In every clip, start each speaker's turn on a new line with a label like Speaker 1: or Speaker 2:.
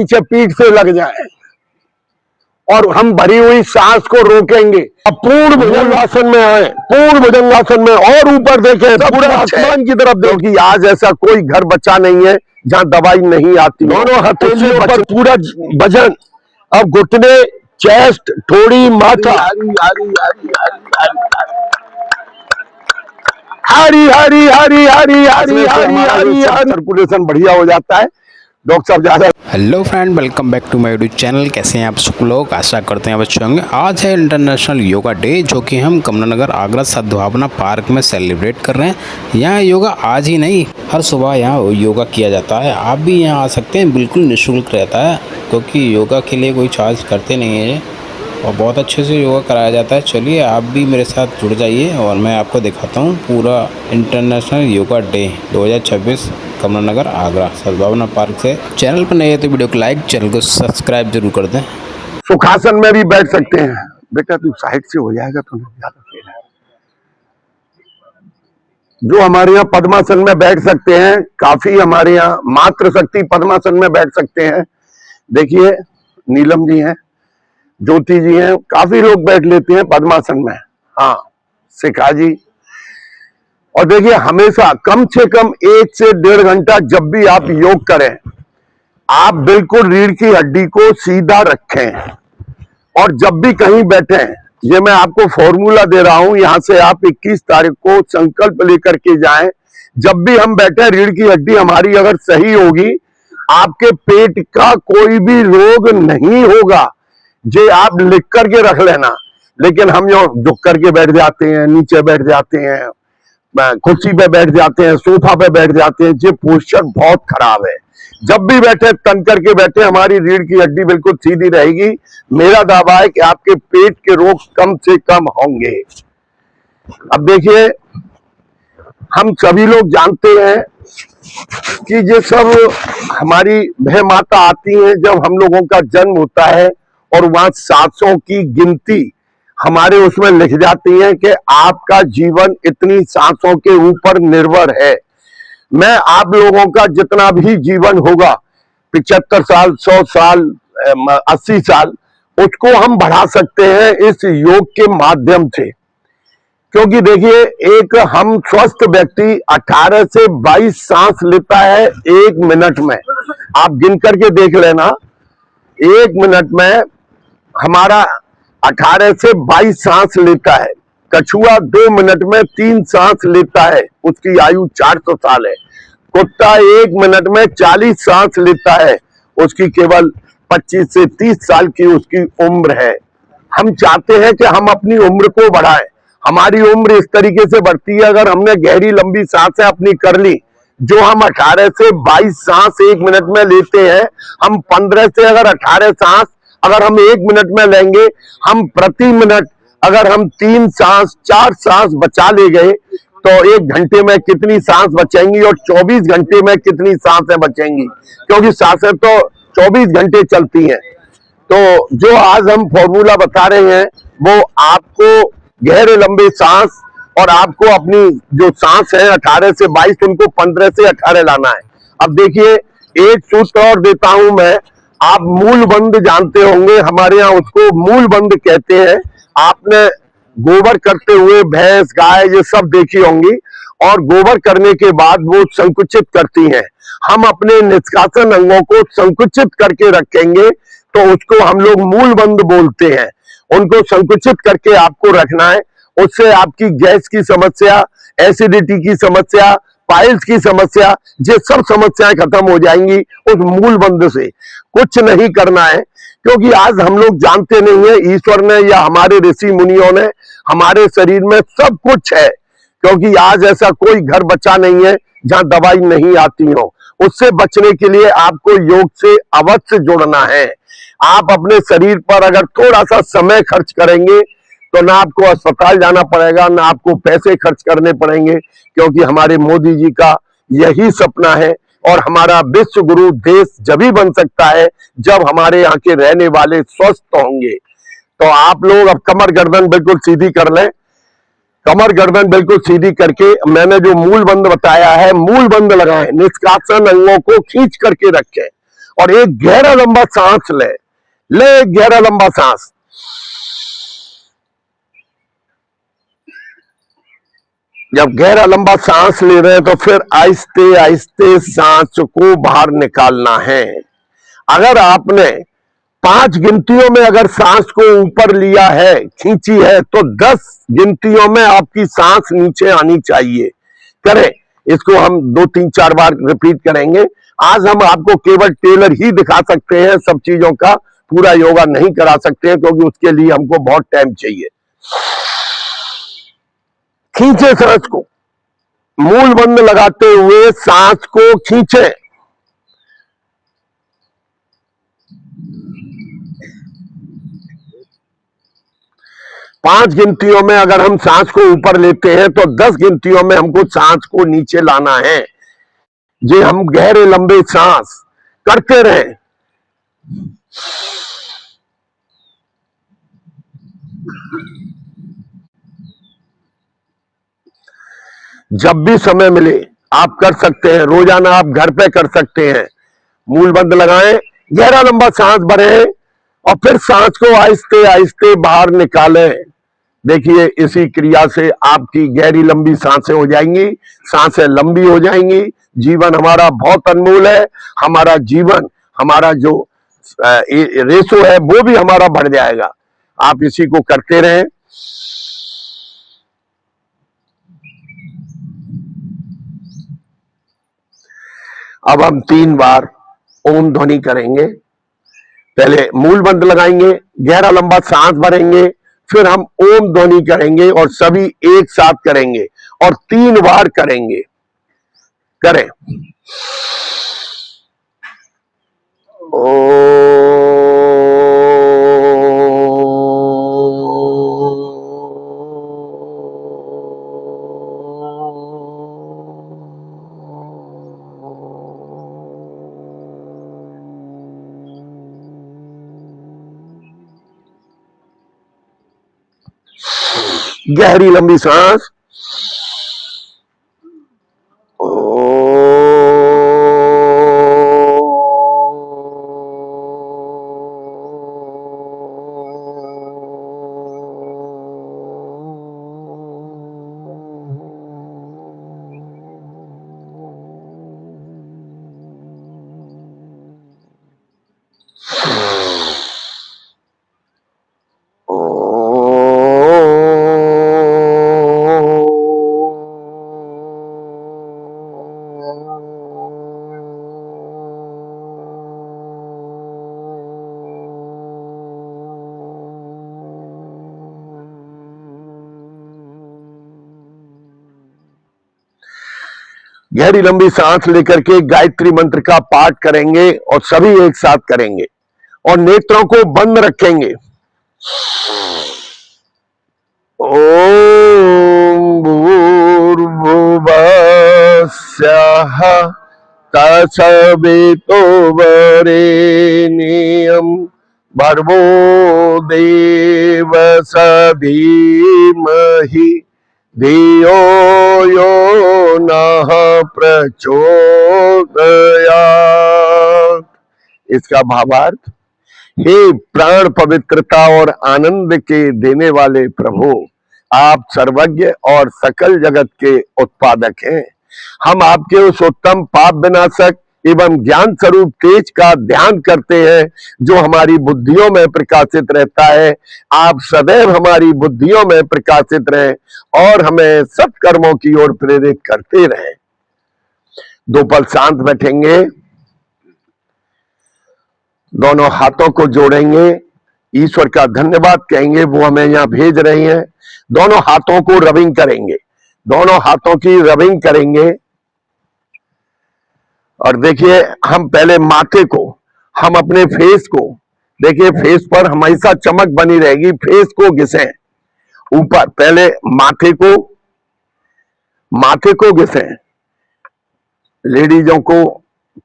Speaker 1: पीछे पीठ से लग जाए और हम भरी हुई सांस को रोकेंगे। अब पूर्ण भुजंगासन में आए, पूर्ण भुजंगासन में, और ऊपर देखें पूरे आसमान की तरफ देखो कि आज ऐसा कोई घर बचा नहीं है जहां दवाई नहीं आती। दोनों हथेलियों पर पूरा वजन। अब घुटने, चेस्ट, थोड़ी, माथा। हरी हरी हरी हरी हरी हरी हरी सर्कुलेशन बढ़िया हो जाता है। डॉक्टर साहब ज्यादा।
Speaker 2: Hello friend, welcome back to my YouTube channel. कैसे हैं आप सब लोग? आशा करते हैं बच्चों होंगे। आज है इंटरनेशनल योगा डे, जो कि हम कमला नगर आगरा सद्भावना पार्क में सेलिब्रेट कर रहे हैं। यहाँ योगा आज ही नहीं, हर सुबह यहाँ योगा किया जाता है। आप भी यहाँ आ सकते हैं, बिल्कुल निःशुल्क रहता है, क्योंकि योगा के लिए कोई चार्ज करते नहीं है और बहुत अच्छे से योगा कराया जाता है। चलिए आप भी मेरे साथ जुड़ जाइए और मैं आपको दिखाता हूँ पूरा इंटरनेशनल योगा डे 2026 कमला नगर आगरा सद्भावना पार्क से। चैनल पर नए हैं तो वीडियो को लाइक, चैनल को सब्सक्राइब जरूर कर दें।
Speaker 1: सुखासन में भी बैठ सकते हैं। बेटा तू साइड से हो जाएगा तो ज्यादा फेल है। जो हमारे यहाँ पद्मासन में बैठ सकते हैं, काफी हमारे यहाँ मात्र शक्ति पद्मासन में बैठ सकते हैं। देखिए नीलम जी हैं, ज्योति जी हैं, काफी लोग बैठ लेते हैं पद्मासन में। हाँ, शिखा जी। और देखिए हमेशा कम से कम 1 से 1.5 घंटा जब भी आप योग करें, आप बिल्कुल रीढ़ की हड्डी को सीधा रखें। और जब भी कहीं बैठे, ये मैं आपको फॉर्मूला दे रहा हूं, यहां से आप 21 तारीख को संकल्प लेकर के जाएं। जब भी हम बैठे, रीढ़ की हड्डी हमारी अगर सही होगी, आपके पेट का कोई भी रोग नहीं होगा। जे आप लिख करके रख लेना। लेकिन हम जो झुक करके बैठ जाते हैं, नीचे बैठ जाते हैं, कुर्सी पे बैठ जाते हैं, सोफा पे बैठ जाते हैं, ये पोस्चर बहुत खराब है। जब भी बैठे तन करके बैठे, हमारी रीढ़ की हड्डी बिल्कुल सीधी रहेगी। मेरा दावा है कि आपके पेट के रोग कम से कम होंगे। अब देखिए, हम सभी लोग जानते हैं कि ये सब हमारी वह माता आती हैं जब हम लोगों का जन्म होता है, और वहां सांसों की गिनती हमारे उसमें लिख जाती है कि आपका जीवन इतनी सांसों के ऊपर निर्भर है। मैं आप लोगों का जितना भी जीवन होगा, 75 साल, 100 साल, 80 साल, उसको हम बढ़ा सकते हैं इस योग के माध्यम से। क्योंकि देखिए, एक हम स्वस्थ व्यक्ति 18 से 22 सांस लेता है 1 मिनट में। आप गिन करके देख लेना, 1 मिनट में हमारा 18 से 22 सांस लेता है। कछुआ 2 मिनट में 3 सांस लेता है, उसकी आयु 400 साल है। कुत्ता 1 मिनट में 40 सांस लेता है, उसकी केवल 25 से 30 साल की उसकी उम्र है। हम चाहते हैं कि हम अपनी उम्र को बढ़ाएं। हमारी उम्र इस तरीके से बढ़ती है, अगर हमने गहरी लंबी सांसें अपनी कर ली, जो हम 18 से 22 सांस 1 मिनट में लेते हैं, हम 15 से अगर 18 सांस अगर हम 1 मिनट में लेंगे, हम प्रति मिनट अगर हम 3 सांस 4 सांस बचा ले गए, तो 1 घंटे में कितनी सांस बचेंगी और 24 घंटे में कितनी सांसें बचेंगी, क्योंकि सांसें तो 24 घंटे चलती हैं। तो जो आज हम फॉर्मूला बता रहे हैं, वो आपको गहरे लंबे सांस और आपको अपनी जो सांस है 18 से 22, उनको 15 से 18 लाना है। अब देखिए, एक सूत्र और देता हूं मैं। आप मूल बंद जानते होंगे, हमारे यहाँ उसको मूल बंद कहते हैं। आपने गोबर करते हुए भैंस, गाय ये सब देखी होंगी, और गोबर करने के बाद वो संकुचित करती हैं। हम अपने निष्कासन अंगों को संकुचित करके रखेंगे, तो उसको हम लोग मूल बंद बोलते हैं। उनको संकुचित करके आपको रखना है। उससे आपकी गैस की समस्या, एसिडिटी की समस्या, पाइल्स की समस्या, ये सब समस्याएं खत्म हो जाएंगी उस मूल बंद से। कुछ नहीं करना है, क्योंकि आज हम लोग जानते नहीं है, ईश्वर ने या हमारे ऋषि मुनियों ने हमारे शरीर में सब कुछ है। क्योंकि आज ऐसा कोई घर बचा नहीं है जहां दवाई नहीं आती हो। उससे बचने के लिए आपको योग से अवश्य जुड़ना है। आप अपने शरीर पर अगर थोड़ा सा समय खर्च करेंगे, तो ना आपको अस्पताल जाना पड़ेगा, ना आपको पैसे खर्च करने पड़ेंगे, क्योंकि हमारे मोदी जी का यही सपना है। और हमारा विश्व गुरु देश जब ही बन सकता है जब हमारे यहाँ के रहने वाले स्वस्थ होंगे। तो आप लोग अब कमर गर्दन बिल्कुल सीधी कर लें। कमर गर्दन बिल्कुल सीधी करके मैंने जो मूल बंद बताया है, मूल बंद लगाएं। निष्कासन अंगों को खींच करके रखें। और एक गहरा लंबा सांस ले एक गहरा लंबा सांस। जब गहरा लंबा सांस ले रहे हैं तो फिर आहिस्ते आहिस्ते सांस को बाहर निकालना है। अगर आपने 5 गिनतियों में अगर सांस को ऊपर लिया है, खींची है, तो 10 गिनतियों में आपकी सांस नीचे आनी चाहिए। करें इसको, हम 2-3-4 बार रिपीट करेंगे। आज हम आपको केवल टेलर ही दिखा सकते हैं, सब चीजों का पूरा योगा नहीं करा सकते हैं, क्योंकि उसके लिए हमको बहुत टाइम चाहिए। खींचे सांस को, मूल बंद लगाते हुए सांस को खींचे। पांच गिनतियों में अगर हम सांस को ऊपर लेते हैं तो 10 गिनतियों में हमको सांस को नीचे लाना है। जे हम गहरे लंबे सांस करते रहें। जब भी समय मिले आप कर सकते हैं, रोजाना आप घर पे कर सकते हैं। मूल बंद लगाएं, गहरा लंबा सांस भरें और फिर सांस को आहिस्ते आहिस्ते बाहर निकालें। देखिए इसी क्रिया से आपकी गहरी लंबी सांसें हो जाएंगी, सांसें लंबी हो जाएंगी। जीवन हमारा बहुत अनमोल है। हमारा जीवन, हमारा जो रेशो है वो भी हमारा बढ़ जाएगा। आप इसी को करते रहें। अब हम 3 बार ओम ध्वनि करेंगे। पहले मूल बंद लगाएंगे, गहरा लंबा सांस भरेंगे, फिर हम ओम ध्वनि करेंगे और सभी एक साथ करेंगे और 3 बार करेंगे। करें। गहरी लंबी सांस। गहरी लंबी सांस लेकर के गायत्री मंत्र का पाठ करेंगे और सभी एक साथ करेंगे और नेत्रों को बंद रखेंगे। ओम भूर्भुवस्सुः तत्सवितुर्वरेण्यं भर्गो देवस्य धीमहि धियो यो नः प्रचोदयात्। इसका भावार्थ, हे प्राण पवित्रता और आनंद के देने वाले प्रभु, आप सर्वज्ञ और सकल जगत के उत्पादक हैं। हम आपके उस उत्तम पाप विनाशक एवं ज्ञान स्वरूप तेज का ध्यान करते हैं जो हमारी बुद्धियों में प्रकाशित रहता है। आप सदैव हमारी बुद्धियों में प्रकाशित रहें और हमें सत्कर्मों की ओर प्रेरित करते रहें। 2 पल शांत बैठेंगे, दोनों हाथों को जोड़ेंगे, ईश्वर का धन्यवाद कहेंगे, वो हमें यहाँ भेज रही हैं। दोनों हाथों को रबिंग करेंगे, दोनों हाथों की रबिंग करेंगे। और देखिए हम पहले माथे को, हम अपने फेस को, देखिए फेस पर हमेशा चमक बनी रहेगी। फेस को घिसें ऊपर, पहले माथे को घिसें। लेडीजों को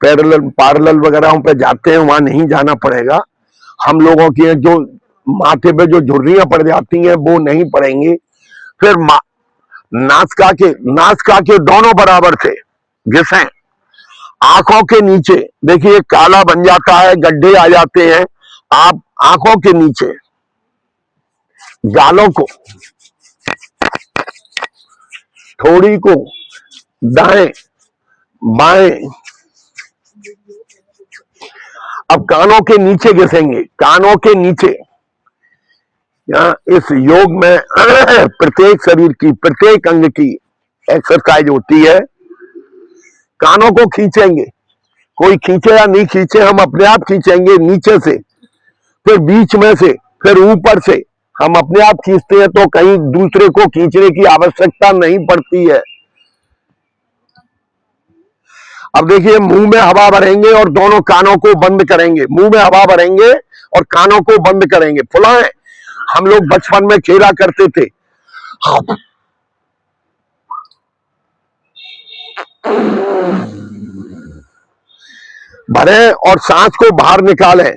Speaker 1: पार्लर वगैरह पे जाते हैं, वहां नहीं जाना पड़ेगा। हम लोगों की जो माथे पे जो झुर्रियां पड़ जाती हैं वो नहीं पड़ेंगी। फिर नासिका के दोनों बराबर से घिसें। आंखों के नीचे देखिए काला बन जाता है, गड्ढे आ जाते हैं। आप आंखों के नीचे, गालों को, थोड़ी को दाएं बाएं, अब कानों के नीचे घिसेंगे, कानों के नीचे। यहाँ इस योग में प्रत्येक शरीर की, प्रत्येक अंग की एक्सरसाइज होती है। कानों को खींचेंगे, कोई खींचे या नहीं खींचे, हम अपने आप खींचेंगे नीचे से, फिर बीच में से, फिर ऊपर से। हम अपने आप खींचते हैं तो कहीं दूसरे को खींचने की आवश्यकता नहीं पड़ती है। अब देखिए मुंह में हवा भरेंगे और दोनों कानों को बंद करेंगे। मुंह में हवा भरेंगे और कानों को बंद करेंगे। फुलाएं। हम लोग बचपन में खेला करते थे। भरें और सांस को बाहर निकालें।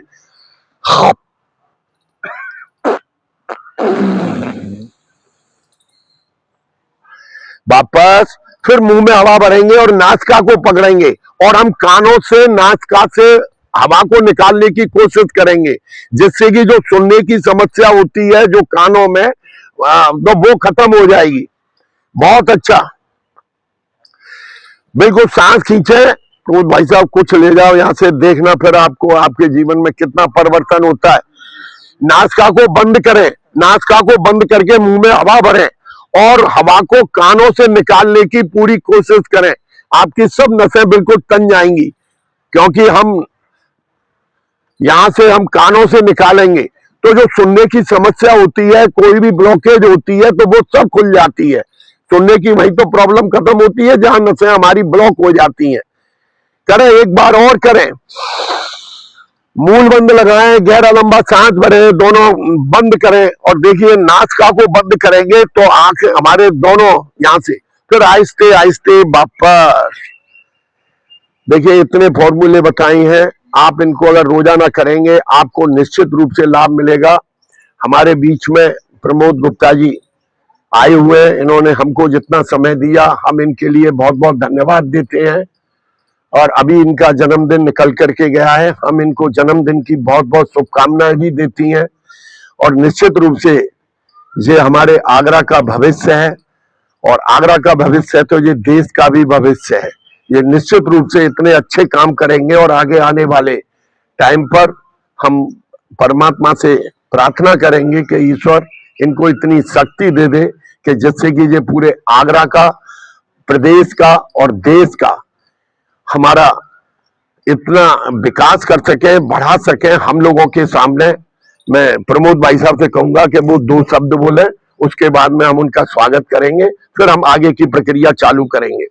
Speaker 1: वापस फिर मुंह में हवा भरेंगे और नासिका को पकड़ेंगे और हम कानों से, नासिका से हवा को निकालने की कोशिश करेंगे, जिससे कि जो सुनने की समस्या होती है जो कानों में, तो वो खत्म हो जाएगी। बहुत अच्छा। बिल्कुल सांस खींचे तो भाई साहब कुछ ले जाओ यहां से, देखना फिर आपको आपके जीवन में कितना परिवर्तन होता है। नासिका को बंद करें, नासिका को बंद करके मुंह में हवा भरें और हवा को कानों से निकालने की पूरी कोशिश करें। आपकी सब नसें बिल्कुल तन जाएंगी, क्योंकि हम यहां से हम कानों से निकालेंगे तो जो सुनने की समस्या होती है, कोई भी ब्लॉकेज होती है, तो वो सब खुल जाती है। सुनने की वही तो प्रॉब्लम खत्म होती है जहां नसें हमारी ब्लॉक हो जाती हैं। करें, एक बार और करें। मूल बंद लगाएं, गहरा लंबा सांस भरें, दोनों बंद करें और देखिए नासिका को बंद करेंगे तो आंख हमारे दोनों यहां से, फिर आहिस्ते आहिस्ते वापस। देखिए इतने फॉर्मूले बताए हैं, आप इनको अगर रोजाना करेंगे आपको निश्चित रूप से लाभ मिलेगा। हमारे बीच में प्रमोद गुप्ता जी आए हुए हैं, इन्होंने हमको जितना समय दिया हम इनके लिए बहुत बहुत धन्यवाद देते हैं। और अभी इनका जन्मदिन निकल करके गया है, हम इनको जन्मदिन की बहुत बहुत शुभकामनाएं भी देती हैं। और निश्चित रूप से ये हमारे आगरा का भविष्य है, और आगरा का भविष्य है तो ये देश का भी भविष्य है। ये निश्चित रूप से इतने अच्छे काम करेंगे और आगे आने वाले टाइम पर हम परमात्मा से प्रार्थना करेंगे कि ईश्वर इनको इतनी शक्ति दे दे कि जिससे कि ये पूरे आगरा का, प्रदेश का और देश का हमारा इतना विकास कर सके, बढ़ा सके। हम लोगों के सामने मैं प्रमोद भाई साहब से कहूंगा कि वो 2 शब्द बोले, उसके बाद में हम उनका स्वागत करेंगे, फिर हम आगे की प्रक्रिया चालू करेंगे।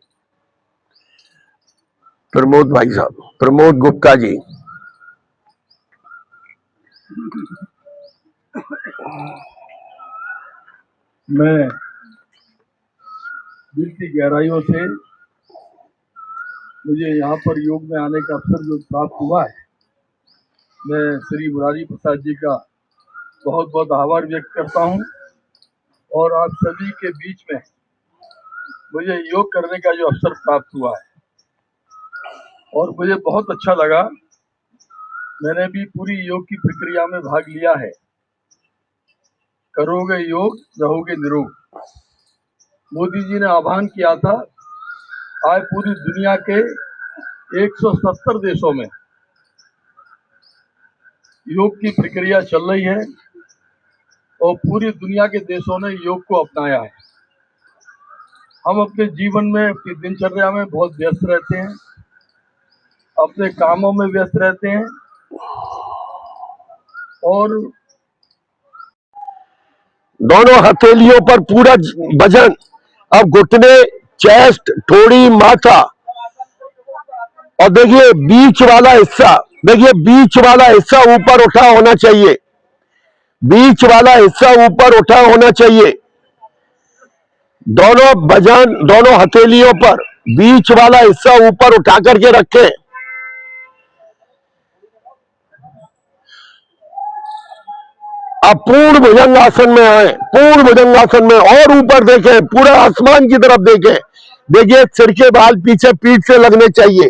Speaker 1: प्रमोद भाई साहब, प्रमोद गुप्ता जी।
Speaker 3: मैं दिल की गहराइयों से, मुझे यहाँ पर योग में आने का अवसर जो प्राप्त हुआ है, मैं श्री मुरारी प्रसाद जी का बहुत बहुत आभार व्यक्त करता हूँ। और आप सभी के बीच में मुझे योग करने का जो अवसर प्राप्त हुआ है और मुझे बहुत अच्छा लगा। मैंने भी पूरी योग की प्रक्रिया में भाग लिया है। करोगे योग रहोगे निरोग, मोदी जी ने आह्वान किया था। आज पूरी दुनिया के 170 देशों में योग की प्रक्रिया चल रही है और पूरी दुनिया के देशों ने योग को अपनाया है। हम अपने जीवन में, अपनी दिनचर्या में बहुत व्यस्त रहते हैं, अपने कामों में व्यस्त रहते हैं और
Speaker 1: दोनों हथेलियों पर पूरा वजन, अब घुटने, चेस्ट, थोड़ी, माथा, और देखिए बीच वाला हिस्सा, देखिए बीच वाला हिस्सा ऊपर उठा होना चाहिए। बीच वाला हिस्सा ऊपर उठा होना चाहिए। दोनों वजन, दोनों हथेलियों पर बीच वाला हिस्सा ऊपर उठा करके रखें। अब पूर्ण भुजंगासन में आए, पूर्ण भुजंगासन में, और ऊपर देखें, पूरा आसमान की तरफ देखें। देखिए सिर के बाल पीछे पीठ से लगने चाहिए।